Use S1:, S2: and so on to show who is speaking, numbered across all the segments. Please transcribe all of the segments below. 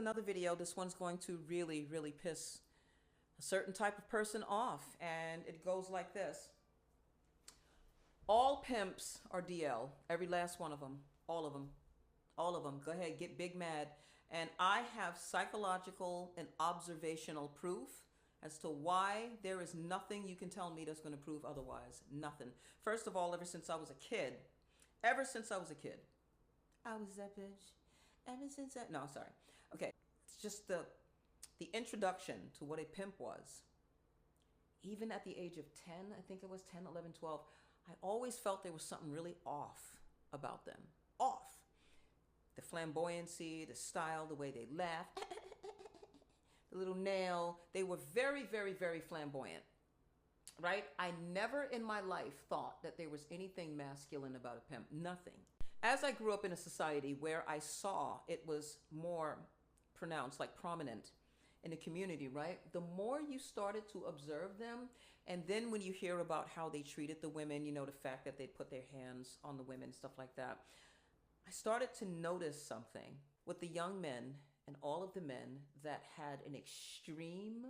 S1: Another video. This one's going to really piss a certain type of person off, and it goes like this. All pimps are DL, every last one of them, all of them, all of them. Go ahead, get big mad. And I have psychological and observational proof as to why there is nothing you can tell me that's going to prove otherwise. Nothing. First of all, ever since I was a kid, I was that bitch. Ever since I, no, sorry. Okay, it's just the introduction to what a pimp was. Even at the age of 10, I think it was 10, 11, 12, I always felt there was something really off about them. Off. The flamboyancy, the style, the way they laughed, the little nail. They were very flamboyant, right? I never in my life thought that there was anything masculine about a pimp. Nothing. As I grew up in a society where I saw it was more pronounced, like prominent in the community, right? The more you started to observe them, and then when you hear about how they treated the women, you know, the fact that they'd put their hands on the women, stuff like that, I started to notice something with the young men and all of the men that had an extreme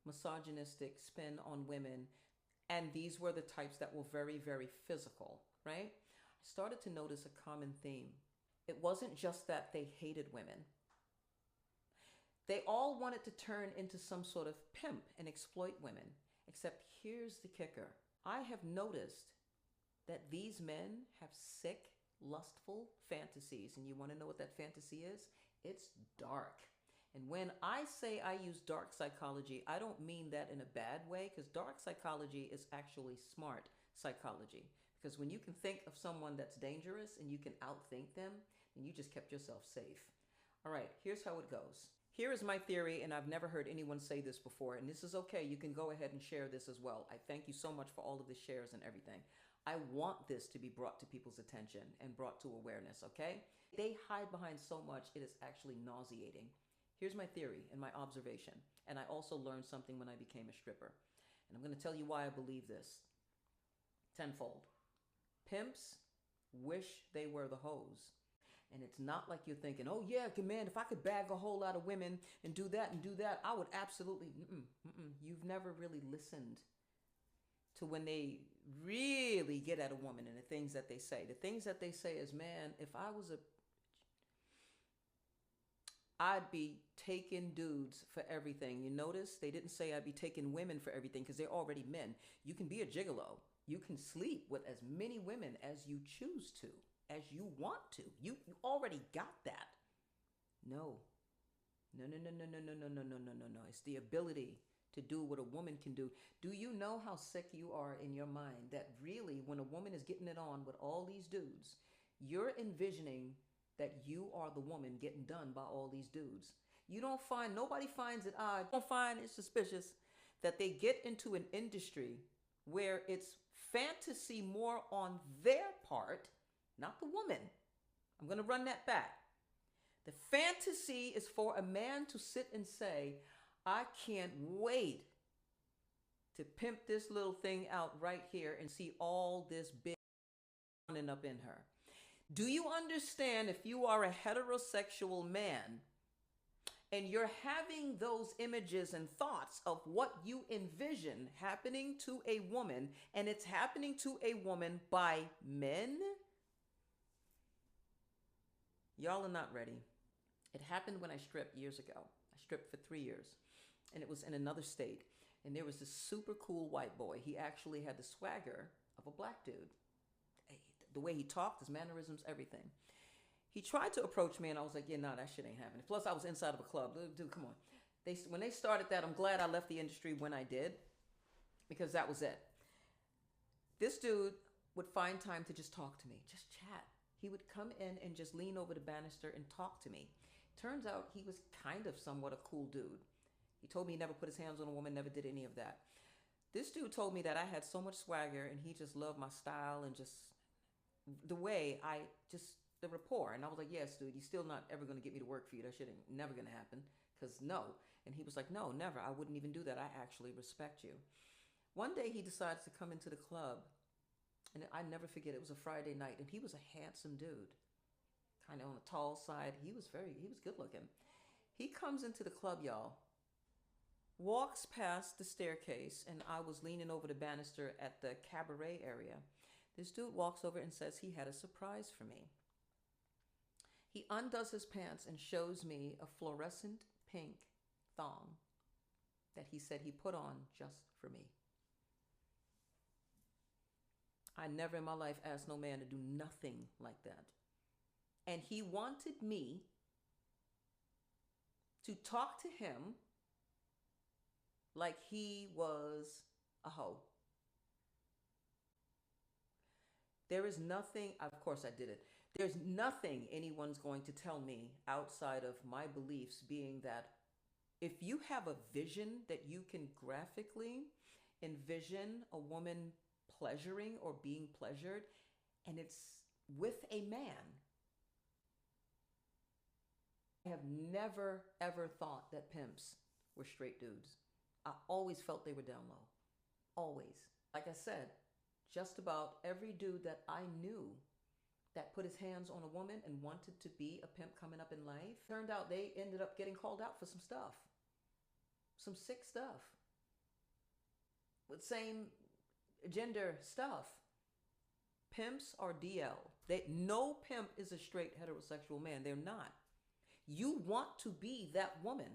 S1: misogynistic spin on women, and these were the types that were very physical, right? I started to notice a common theme. It wasn't just that they hated women. They all wanted to turn into some sort of pimp and exploit women. Except here's the kicker. I have noticed that these men have sick, lustful fantasies. And you want to know what that fantasy is? It's dark. And when I say I use dark psychology, I don't mean that in a bad way, because dark psychology is actually smart psychology. Because when you can think of someone that's dangerous and you can outthink them, then you just kept yourself safe. All right, here's how it goes. Here is my theory, and I've never heard anyone say this before, and this is okay. You can go ahead and share this as well. I thank you so much for all of the shares and everything. I want this to be brought to people's attention and brought to awareness, okay? They hide behind so much, it is actually nauseating. Here's my theory and my observation, and I also learned something when I became a stripper. And I'm going to tell you why I believe this. Tenfold. Pimps wish they were the hoes. And it's not like you're thinking, oh yeah, man, if I could bag a whole lot of women and do that, I would absolutely, You've never really listened to when they really get at a woman and the things that they say. The things that they say is, man, if I was I'd be taking dudes for everything. You notice they didn't say I'd be taking women for everything, because they're already men. You can be a gigolo. You can sleep with as many women as you choose to, as you want to. You already got that. No. No. It's the ability to do what a woman can do. Do you know how sick you are in your mind that really when a woman is getting it on with all these dudes, you're envisioning that you are the woman getting done by all these dudes? You don't find, nobody finds it odd, don't find it suspicious that they get into an industry where it's fantasy more on their part, not the woman. I'm going to run that back. The fantasy is for a man to sit and say, I can't wait to pimp this little thing out right here and see all this big running up in her. Do you understand, if you are a heterosexual man and you're having those images and thoughts of what you envision happening to a woman, and it's happening to a woman by men? Y'all are not ready. It happened when I stripped years ago. I stripped for 3 years, and it was in another state. And there was this super cool white boy. He actually had the swagger of a black dude. The way he talked, his mannerisms, everything. He tried to approach me, and I was like, yeah, nah, that shit ain't happening. Plus, I was inside of a club. Dude, come on. When they started that, I'm glad I left the industry when I did, because that was it. This dude would find time to just talk to me, just chat. He would come in and just lean over the banister and talk to me. Turns out he was kind of somewhat a cool dude. He told me he never put his hands on a woman, never did any of that. This dude told me that I had so much swagger, and he just loved my style and just the way the rapport. And I was like, yes, dude, you're still not ever going to get me to work for you. That shit ain't never going to happen, because no. And he was like, no, never. I wouldn't even do that. I actually respect you. One day he decides to come into the club, and I never forget, it was a Friday night, and he was a handsome dude, kind of on the tall side. He was good looking. He comes into the club, y'all, walks past the staircase, and I was leaning over the banister at the cabaret area. This dude walks over and says he had a surprise for me. He undoes his pants and shows me a fluorescent pink thong that he said he put on just for me. I never in my life asked no man to do nothing like that. And he wanted me to talk to him like he was a hoe. There is nothing, of course I did it. There's nothing anyone's going to tell me outside of my beliefs being that if you have a vision that you can graphically envision a woman pleasuring or being pleasured, and it's with a man, I have never ever thought that pimps were straight dudes. I always felt they were down low. Always. Like I said, just about every dude that I knew that put his hands on a woman and wanted to be a pimp coming up in life, turned out they ended up getting called out for some stuff. Some sick stuff. With same gender stuff. Pimps are DL. No pimp is a straight heterosexual man. They're not. You want to be that woman.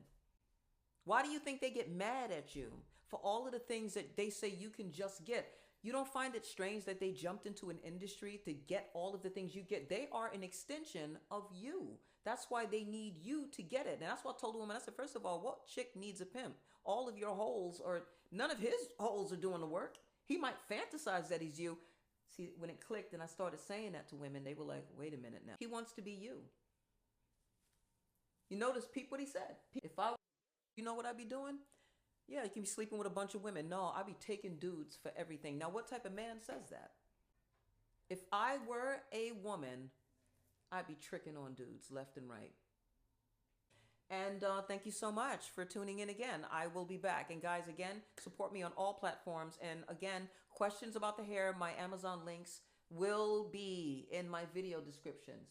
S1: Why do you think they get mad at you for all of the things that they say you can just get? You don't find it strange that they jumped into an industry to get all of the things you get? They are an extension of you. That's why they need you to get it. And that's what I told the woman. I said, first of all, what chick needs a pimp? All of your holes, or none of his holes are doing the work. He might fantasize that he's you. See, when it clicked and I started saying that to women, they were like, wait a minute now. He wants to be you. You notice, peep what he said. You know what I'd be doing? Yeah, you can be sleeping with a bunch of women. No, I'd be taking dudes for everything. Now, what type of man says that? If I were a woman, I'd be tricking on dudes left and right. And thank you so much for tuning in again. I will be back. And guys, again, support me on all platforms. And again, questions about the hair, my Amazon links will be in my video descriptions.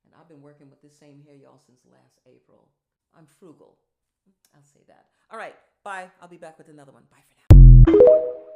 S1: And I've been working with this same hair, y'all, since last April. I'm frugal. I'll say that. All right. Bye. I'll be back with another one. Bye for now.